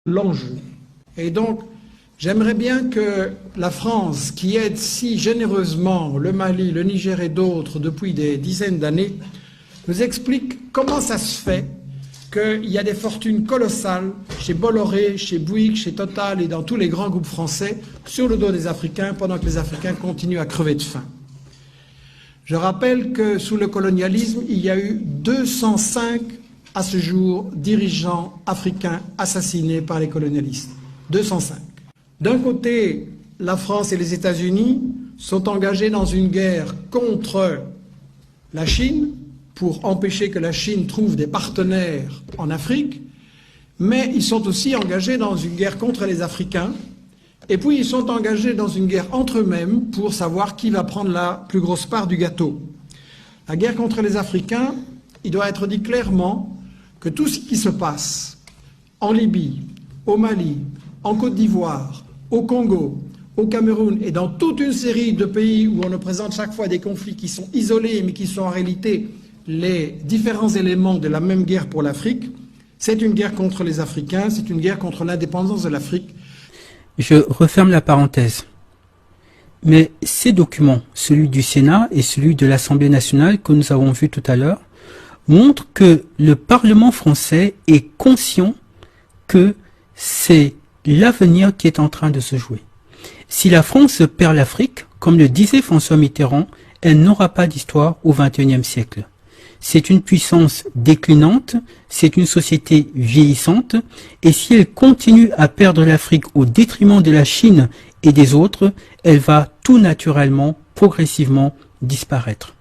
l'enjeu. Et donc, j'aimerais bien que la France, qui aide si généreusement le Mali, le Niger et d'autres depuis des dizaines d'années, nous explique comment ça se fait qu'il y a des fortunes colossales chez Bolloré, chez Bouygues, chez Total et dans tous les grands groupes français sur le dos des Africains pendant que les Africains continuent à crever de faim. Je rappelle que sous le colonialisme, il y a eu 205 à ce jour dirigeants africains assassinés par les colonialistes. 205. D'un côté, la France et les États-Unis sont engagés dans une guerre contre la Chine pour empêcher que la Chine trouve des partenaires en Afrique, mais ils sont aussi engagés dans une guerre contre les Africains, et puis ils sont engagés dans une guerre entre eux-mêmes pour savoir qui va prendre la plus grosse part du gâteau. La guerre contre les Africains, il doit être dit clairement que tout ce qui se passe en Libye, au Mali, en Côte d'Ivoire, au Congo, au Cameroun et dans toute une série de pays où on nous présente chaque fois des conflits qui sont isolés mais qui sont en réalité les différents éléments de la même guerre pour l'Afrique, c'est une guerre contre les Africains, c'est une guerre contre l'indépendance de l'Afrique. Je referme la parenthèse. Mais ces documents, celui du Sénat et celui de l'Assemblée nationale que nous avons vu tout à l'heure, montrent que le Parlement français est conscient que c'est l'avenir qui est en train de se jouer. Si la France perd l'Afrique, comme le disait François Mitterrand, elle n'aura pas d'histoire au XXIe siècle. C'est une puissance déclinante, c'est une société vieillissante, et si elle continue à perdre l'Afrique au détriment de la Chine et des autres, elle va tout naturellement, progressivement disparaître.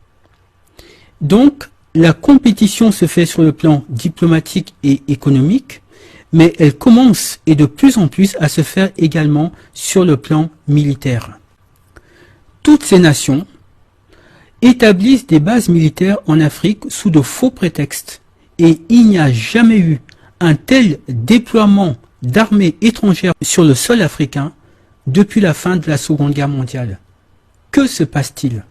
Donc, la compétition se fait sur le plan diplomatique et économique, mais elle commence et de plus en plus à se faire également sur le plan militaire. Toutes ces nations établissent des bases militaires en Afrique sous de faux prétextes et il n'y a jamais eu un tel déploiement d'armées étrangères sur le sol africain depuis la fin de la Seconde Guerre mondiale. Que se passe-t-il ?